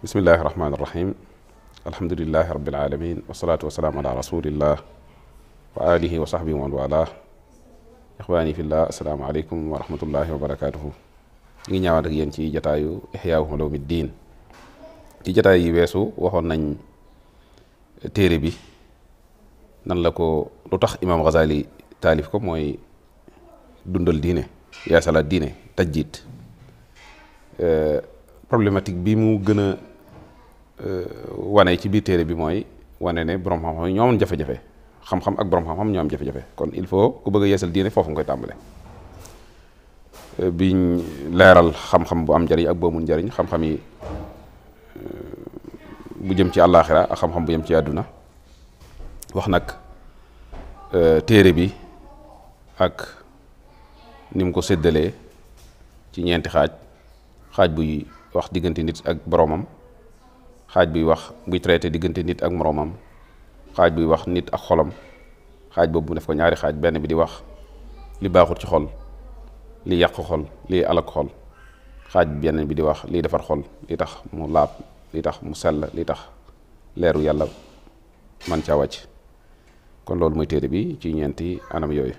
bismillahi rahmaani rahim alhamdulilahi rabbil alamin wasalaatu wasalaamu ala rasulillah wa alihi wa sahbihi wa man wala ixwaani fillah assalaamu aleykum wa rahmatullahi wa barakatuhu ngi ñëwaat ak yéen ci jataayu Ihyaa Ulumuddin ci jataay yi weesu waxoon nañ téere bi nan la ko lu tax imaam Ghazali taalif ko mooy dundal diine yaasalaat diine tajdiid problématique bi mu gën a wane ci biir téere bi mooy wane ne borom xam-xam ñoo am jafe-jafe xam-xam ak borom xam-xam ñoo am jafe-jafe kon il faut ku bëgg a yeesal diine foofu nga koy tàmbale biñ leeral xam-xam bu am njariñ ak bu amul njariñ xam-xam yi bu jëm ci àllaaxira ak xam-xam bu jëm ci àdduna wax nag téere bi ak ni mu ko séddalee ci ñeenti xaaj buy wax diggante nit ak boroomam xaaj buy wax buy traité diggante nit ak moroomam xaaj buy wax nit ak xolam xaaj boobu mu def ko ñaari xaaj benn bi di wax li baaxut ci xol li yàq xol li alak xol xaaj bi benn bi di wax liy defar xol li tax mu laab li tax mu sell li tax leeru yàlla man caa wàcc kon loolu mooy téere bi ci ñeenti anam yooyu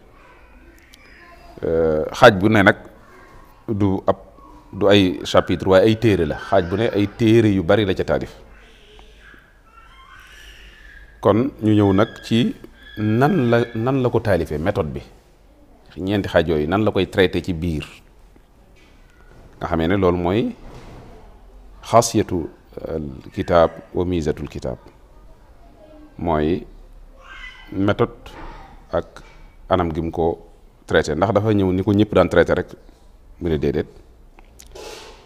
xaaj bu ne nag du ay chapitre waaye ay téere la xaaj bu ne ay téere yu bari la ca taalif kon ñu ñëw nag ci nan la ko taalifee méthode bi ñeenti xaaj yooyu nan la koy traité ci biir nga xamee ne loolu mooy xaasiyatu kitaab wa miizatul kitaab mooy méthode ak anam gi mu ko traité ndax dafa ñëw ni ko ñëpp daan traité rek mu ne déedéet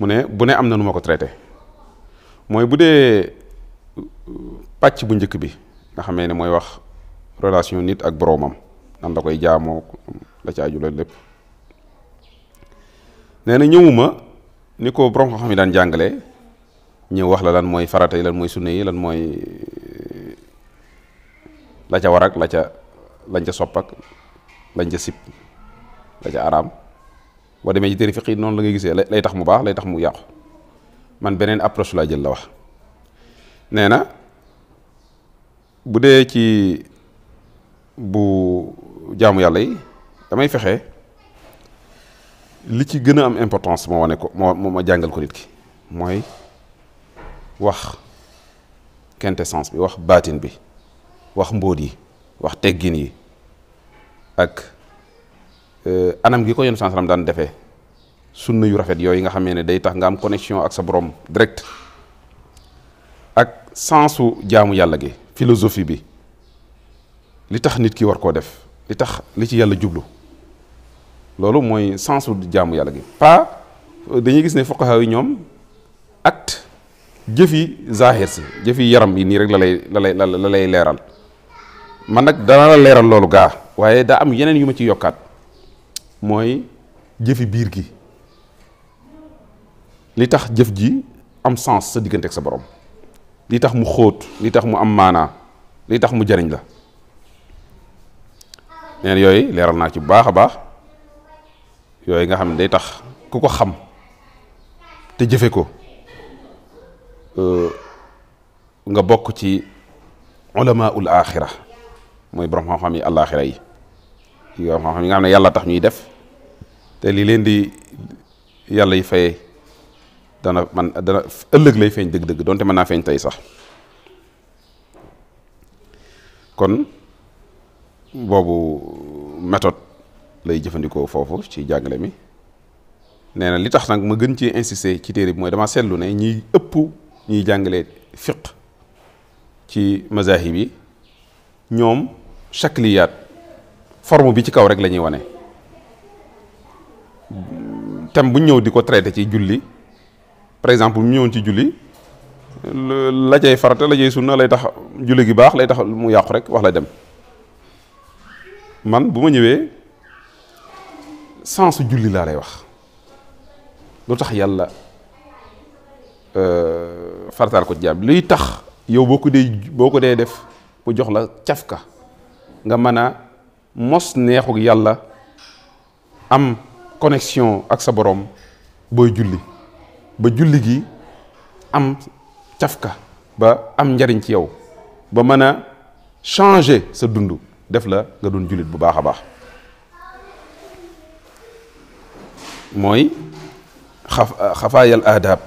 mu ne bu ne am na nu ma ko traité mooy bu dee pàcc bu njëkk bi nga xamee ne mooy wax relation nit ak boroomam nan la koy jaamoo la ca aju loolu lépp nee na ñëwuma ni ko borom xam-xam yi daan jàngale ñëw wax la lan mooy farata yi lan mooy sunna yi lan mooy la ca war ak lañ ca sopp ak lañ ca sib la ca araam boo demee ci téere fiq yi noonu la ngay gisee lay tax mu baax lay tax mu yàqu man beneen approche laa jël la wax nee na bu dee ci bu jaamu yàlla yi damay fexe li ci gën a am importance moo wane ko ma jàngal ko nit ki mooy wax quintessence bi wax baatin bi wax mbóot yi wax teggin yi ak anam gi ko yenn sansaram daan defee sunna yu rafet yooyu nga xamee ne day tax nga am connexion ak sa borom direct ak sensu jaamu yàlla gi philosophie bi li tax nit ki war koo def li tax li ci yàlla jublu loolu mooy sensu jaamu yàlla gi pas dañuy gis ne fuqaha yi ñoom acte jëfi zahir si jëfi yaram yi nii rek la lay leeral man nag dana la leeral loolu gaa waaye daa am yeneen yu ma ci yokkaat mooy jëfi biir gi li tax jëf ji am sens sa diggante ak sa borom li tax mu xóot li tax mu am maanaa li tax mu jariñ la neen yooyu leeral naa ci bu baax a baax yooyu nga xam ne day tax ku ko xam te jëfe ko nga bokk ci ulamaul axira mooy borom xam-xam yi àllaaxira yi borom xam-xam yi nga xam ne yàlla tax ñuy def te li leen di yàlla yi fay dana ëllëg lay feeñ dëgg-dëgg donte mën naa feeñ tey sax kon boobu méthode lay jëfandikoo foofu ci jàngale mi nee na li tax nag ma gën ci insister ci téere bi mooy dama seetlu ne ñiy ëpp ñuy jàngale fiq ci mazahib yi ñoom shakliyaat forme bi ci kaw rek la ñuy wane thème bu ñëw di ko traité ci julli par exemple mu ñëwoon ci julli la cay farata la cay sunna lay tax julli gi baax lay tax mu yàqu rek wax la dem man bu ma ñëwee sensu julli laa lay wax lu tax yàlla farataal ko ci jaam luy tax yow boo ko dee def mu jox la cafka nga mën a mos neexuk yàlla am connexion ak sa borom booy julli ba julli gi am cafka ba am njariñ ci yow ba mën a changer sa dund def la nga doon jullit bu baax a baax mooy xafaaya al aadab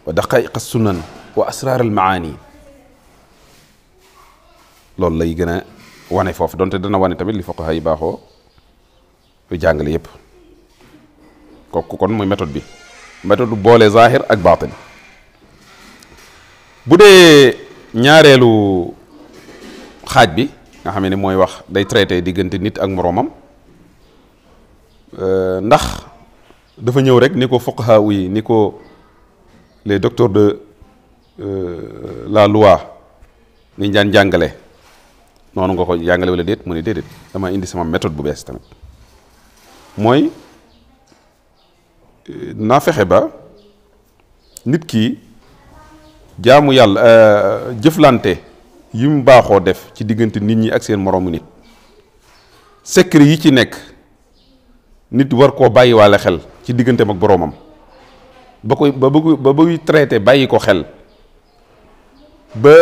wa daqaiq as sunan wa asrar al maani loolu lay gën a wane foofu donte dana wane tamit li fuqaha yi baaxoo jàngale yépp kooku kon mooy méthode bi méthode boole zahir ak baatin bu dee ñaareelu xaaj bi nga xam ne mooy wax day traité diggante nit ak moroomam ndax dafa ñëw rek ni ko fuqaha yi ni ko les docteurs de la loi ni daan jàngale noonu nga ko jàngale wala déet mu ne déedéet dama indi sama méthode bu bees tamit mooy naa fexe ba nit ki jaamu yàlla jëflante yi mu baaxoo def ci diggante nit ñi ak seen moroomu nit secret yi ci nekk nit war koo bàyyiwaale xel ci digganteem ak boroomam ba buy traité bàyyi ko xel ba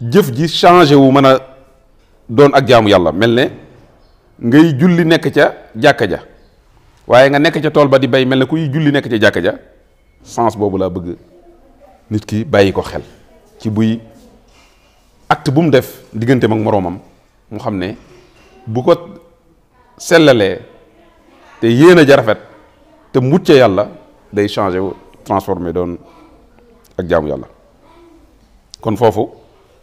jëf ji changé wu mën a doon ak jaamu yàlla mel ne ngay julli nekk ca jàkka ja waaye nga nekk ca tool ba di bay mel ne kuy julli nekk ca jàkka ja sens boobu laa bëgg nit ki bàyyi ko xel ci buy acte bu mu def digganteem ak moroomam mu xam ne bu ko sellalee te yéen a ja rafet te mucc yàlla day changé wu transformé doon ak jaamu yàlla kon foofu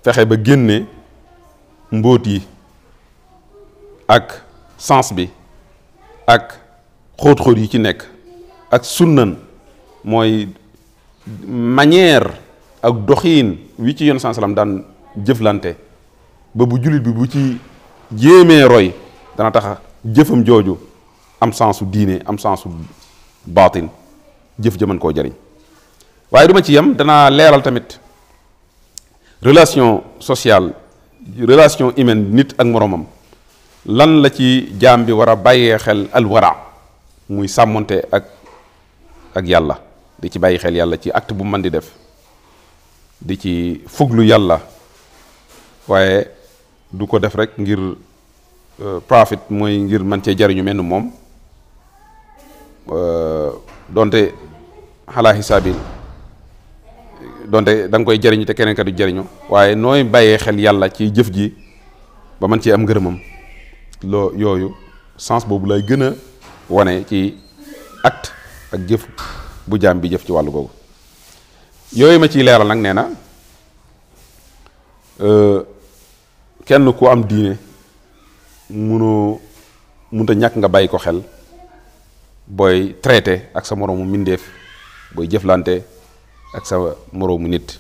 fexe ba génne mbóot yi ak sens bi ak xóot-xóot yi ci nekk ak sunnan mooy manière ak doxiin wi ci yoon salaam daan jëflante ba bu jullit bi bu ci jéemee roy dana tax jëfam jooju am sensu diine am sensu baatin jëf ja mën koo jariñ waaye duma ci yem danaa leeral tamit relation sociale relation humaine nit ak moroomam lan la ci jaam bi war a bàyyee xel alwara muy sàmmonte ak yàlla di ci bàyyi xel yàlla ci acte bu mën di def di ci fuglu yàlla waaye du ko def rek ngir profit mooy ngir mën cee jariñu mel ni moom donte xalaa xisaabil donte da nga koy jariñu te keneen ka du jariñu waaye nooy bàyyee xel yàlla ci jëf ji ba mën cee am ngërëmam yooyu sens boobu lay gën a wane ci acte ak jëf bu jaam bi jëf ci wàllu googu yooyu ma ciy leeral nag nee na kenn ku am diine munta ñàkk nga bàyyi ko xel booy traité ak sa moroomu mbindeef booy jëflante ak sa moroomu nit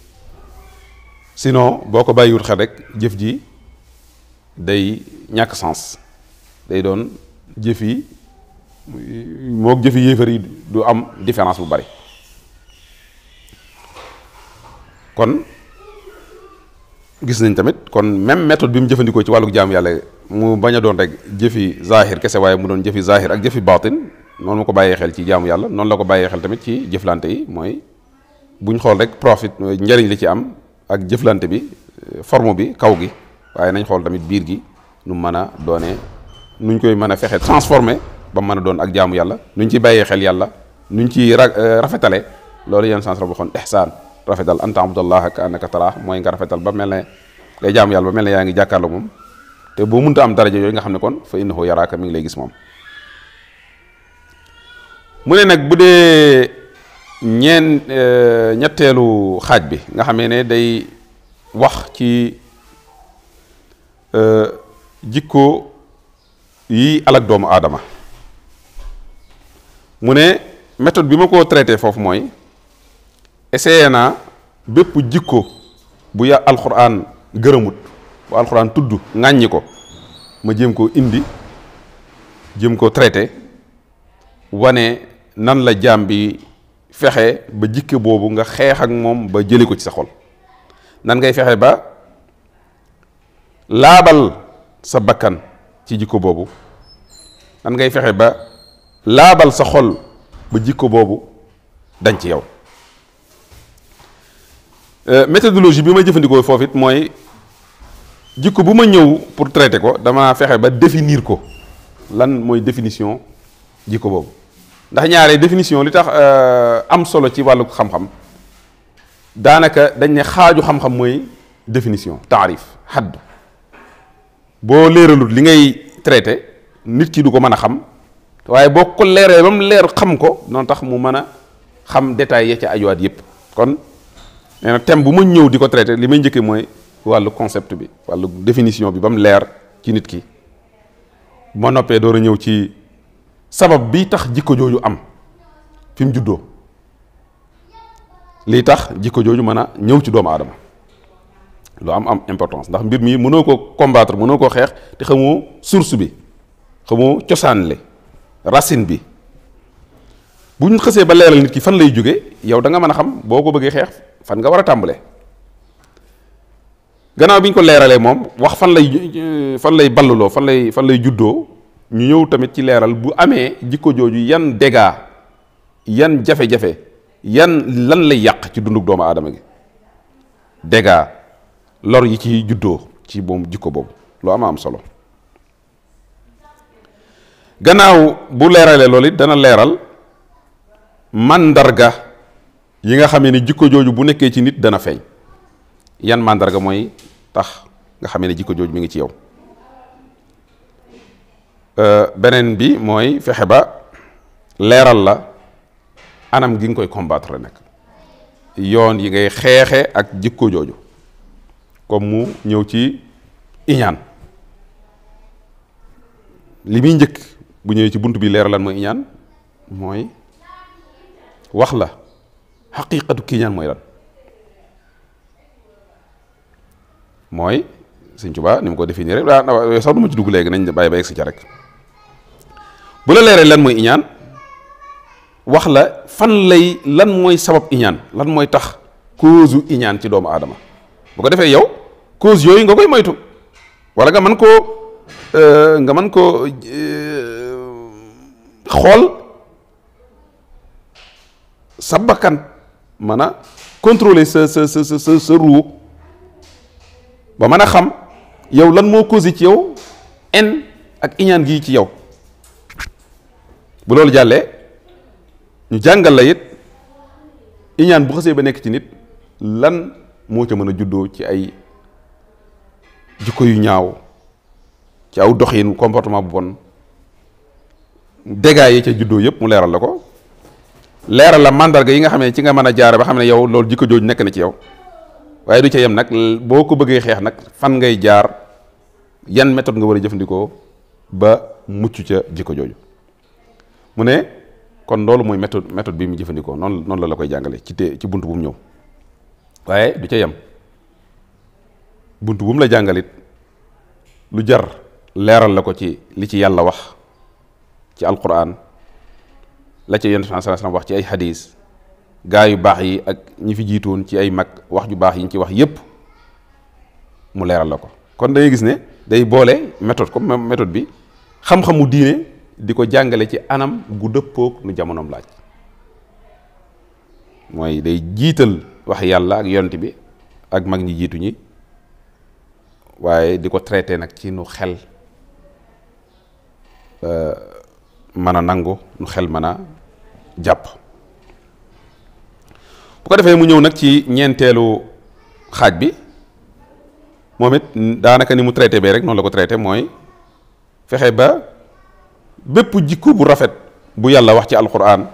sinon boo ko bàyyiwut xel rek jëf ji day ñàkk sens day doon jëf yi mook jëfi yéefar yi du am différence bu bari kon gis nañ tamit kon même méthode bi mu jëfandikoo ci wàllu jaamu yàlla mu bañ a doon rek jëfi zahir kese waaye mu doon jëfi zahir ak jëfi baatin noonu ma ko bàyyee xel ci jaamu yàlla noonu la ko bàyyee xel tamit ci jëflante yi mooy buñ xool rek profit njëriñ li ci am ak jëflante bi forme bi kaw gi waaye nañ xool tamit biir gi nu mën a doonee nuñ koy mën a fexe transformé ba mën a doon ak jaamu yàlla nuñ ci bàyyee xel yàlla nuñ ci rafetale loolu yenn sens la waxoon ihsaan rafetal anta abdallah ka annaka taraah mooy nga rafetal ba mel ne ngay jaamu yàlla ba mel ne yaa ngi jàkkaarloo moom te boo mënta am daraja yooyu nga xam ne kon fa innahu yaraaka mi ngi lay gis moom mu ne nag bu dee ñetteelu xaaj bi nga xamee ne day wax ci jikko yi alak doomu aadama mu ne méthode bi ma ko traité foofu mooy essayé naa bépp jikko bu ya alxuraan gërëmut bu alxuraan tudd ŋàññi ko ma jéem koo indi jéem koo traité wane nan la jaam bi fexe ba jikke boobu nga xeex ak moom ba jëli ko ci sa xol nan ngay fexe ba laabal sa bakkan ci jikko boobu nan ngay fexe ba laabal sa xol ba jikko boobu dañ ci yow méthodologie bi ma jëfandikoo foofu it mooy jikko bu ma ñëw pour traiter ko dama fexe ba définir ko lan mooy définition jikko boobu ndax ñaare définition li tax am solo ci wàllu xam-xam daanaka dañ ne xaaju xam-xam mooy définition taarif xadd boo leeralut li ngay traité nit ki du ko mën a xam waaye boo ko leeree ba mu leer xam ko noonu tax mu mën a xam détails ya ca ajuwaat yépp kon nee na thème bu ma ñëw di ko traité li may njëkkee mooy wàllu concept bi wàllu définition bi ba mu leer ci nit ki ma noppee door a ñëw ci sabab bi tax jikko jooju am fi mu juddoo lii tax jikko jooju mën a ñëw ci doomu aadama lu am importance ndax mbir mi mënoo ko combattre mënoo ko xeex te xamoo source bi xamoo cosaan li racine bi bu ñu xësee ba leeral nit ki fan lay jóge yow da nga mën a xam boo ko bëggee xeex fan nga war a tàmbalee gannaaw bi ñu ko leeralee moom wax fan lay balluloo fan lay juddoo ñu ñëw tamit ci leeral bu amee jikko jooju yan dégâts yan jafe-jafe yan lan lay yàq ci dunduk doomu aadama gi dégâts lor yi ci juddoo ci moom jikko boobu lu am solo gannaaw bu leeralee loolu it dana leeral mandarga yi nga xamee ni jikko jooju bu nekkee ci nit dana feeñ yan mandarga mooy tax nga xamee ne jikko jooju mi ngi ci yow beneen bi mooy fexe ba leeral la anam gi nga koy combattre nekk yoon yi ngay xeexe ak jikko jooju comme mu ñëw ci iñaan li muy njëkk bu ñëwee ci bunt bi leeral lan mooy iñaan mooy wax la xaqiiqatu ki iñaan mooy lan mooy Sëñ Tuubaa ni mu ko définir rek daa sax du ma ci dugg léegi nañ bàyyi ba egg si ca rek bu la leeree lan mooy iñaan wax la lan mooy sabab iñaan lan mooy tax cause u iñaan ci doomu aadama bu ko defee yow cause yooyu nga koy moytu wala nga mën koo xool sa bakkan mën a contrôler sa ruu ba mën a xam yow lan moo causé ci yow en ak iñaan gii ci yow bu loolu jàllee ñu jàngal la it iñaan bu xasee ba nekk ci nit lan moo ca mën a juddoo ci ay jikko yu ñaaw ci aw doxin comportement bu bon dégâts yi ca juddoo yëpp mu leeral la ko leeral la mandarga yi nga xam ne ci nga mën a jaare ba xam ne yow loolu jikko jooju nekk na ci yow waaye du ca yem nag boo ko bëggee xeex nag fan ngay jaar yan méthode nga war a jëfandikoo ba mucc ca jikko jooju mu ne kon loolu mooy méthode bi mu jëfandikoo noonu la koy jàngale ci bunt bu mu ñëw waaye du ca yem bunt bu mu la jàngalit lu jar leeral la ko ci li ci yàlla wax ci alquran la ca yonent bi sallallahu alayhi wasallam wax ci ay hadis gaa yu baax yi ak ñi fi jiitoon ci ay mag wax ju baax yi ñu ci wax yépp mu leeral la ko kon da ngay gis ne day boole méthode comme méthode bi xam-xamu diine di ko jàngale ci anam gu dëppoog nu jamonoom laaj mooy day jiital wax yàlla ak yonent bi ak mag ñi jiitu ñi waaye di ko traité nag ci nu xel mën a nangu nu xel mën a jàpp bu ko defee mu ñëw nag ci ñeenteelu xaaj bi moom it daanaka ni mu traité bee rek noonu la ko traité mooy fexe ba bépp jikko bu rafet bu yàlla wax ci alquran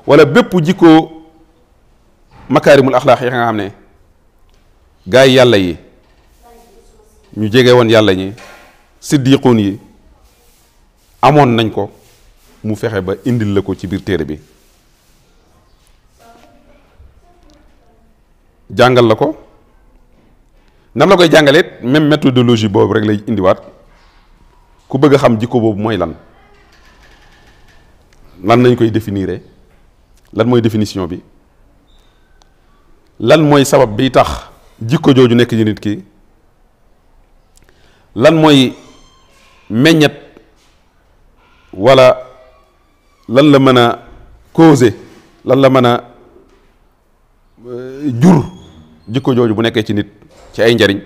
wala bépp jikko makaarimul axlaaq yi nga xam ne gaa yi yàlla yi ñu jege woon yàlla ñi siddiquun yi amoon nañ ko mu fexe ba indil la ko ci biir téere bi jàngal la ko nam la koy jàngaleet même méthodologie boobu rek lay indiwaat ku bëgg a xam jikko boobu mooy lan nañ koy définir lan mooy définition bi lan mooy sabab bi tax jikko jooju nekk ci nit ki lan mooy meññet wala lan la mën a causer lan la mën a jur jikko jooju bu nekkee ci nit ci ay njariñ,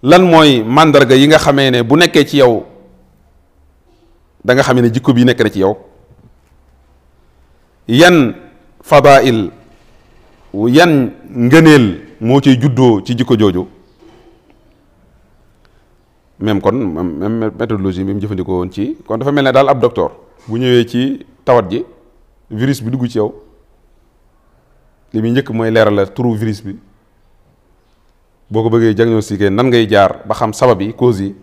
lan mooy màndarga yi nga xamee ne bu nekkee ci yow da nga xamee ne jikko bi nekk na ci yow, yan fadail yan ngëneel moo ciy juddoo ci jikko jooju. même kon même méthodologie bi mu jëfandikoo woon ci kon dafa mel ne daal ab docteur bu ñëwee ci tawat ji virus bi dugg ci yow li muy njëkk mooy leeral la turu virus bi, boo ko bëggee diagnostiquer nan ngay jaar ba xam sabab yi cause yi,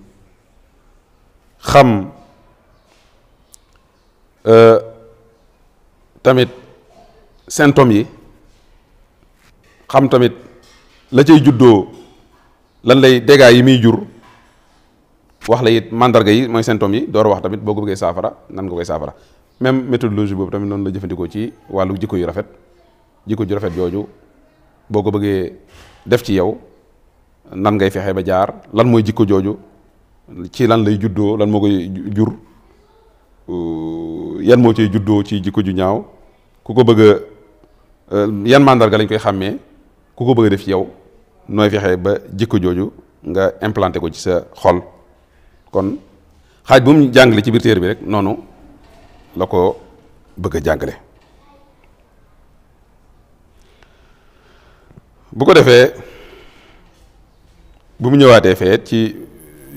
xam tamit symptômes yi, xam tamit la cay juddoo lan lay dégâts yi muy jur, wax la it mandarga yi mooy symptômes yi, door wax tamit boo ko bëggee saafara nan nga koy saafara. même méthodologie boobu tamit noonu la jëfandikoo ci wàllu jikko yu rafet. jikko ju rafet jooju boo ko bëggee def ci yow nan ngay fexe ba jaar, lan mooy jikko jooju, ci lan lay juddoo, lan moo koy jur, yan moo ciy juddoo ci jikko ju ñaaw, ku ko bëgg a yan mandarga lañ koy xàmmee, ku ko bëgg a def ci yow nooy fexe ba jikko jooju nga implanté ko ci sa xol. kon xaaj bu mu jàngale ci biir téere bi rek noonu la ko bëgg a jàngale. bu ko defee bu mu ñëwaatee feet ci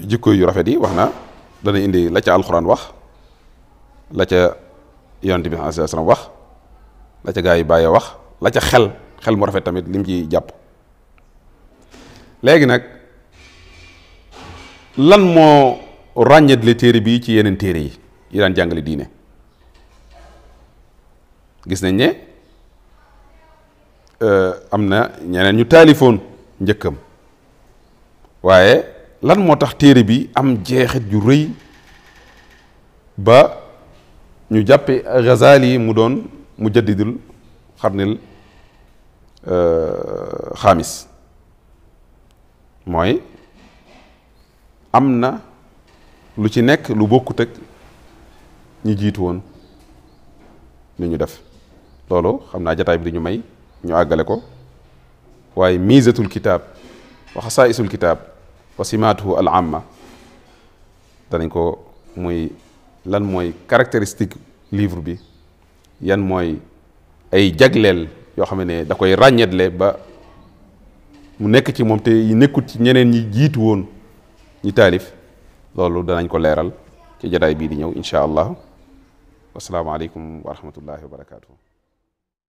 jikko yu rafet yi wax na dana indi la ca alxuraan wax, la ca yonent bi sallallahu alayhi wasallam wax, la ca gaa yi bàyyee wax, la ca xel mu rafet tamit lim ci jàpp. léegi nag lan moo ràññetle téere bi ci yeneen téere yi daan jàngale diine? gis nañ ne am na ñeneen ñu taalifoon njëkkam, waaye lan moo tax téere bi am jeexit ju rëy ba ñu jàppe Ghazali mu doon mujaddidul xarnil xaamis? mooy am na lu ci nekk lu bokkut ak ñi jiitu woon ni ñu def. loolu xam naa jataay bi di ñu may ñu àggale ko, waaye miizatul kitaab wa xasaa'isul kitaab wa simaatuhu al amma danañ ko, muy lan mooy caractéristique livre bi, yan mooy ay jagleel yoo xam ne da koy ràññeetle ba mu nekk ci moom te nekkut ci ñeneen ñi jiitu woon ñi taalif. loolu danañ ko leeral ci jataay bii di ñëw insha allah. wassalaamu aleykum wa rahmatullahi wa barakaatuhu.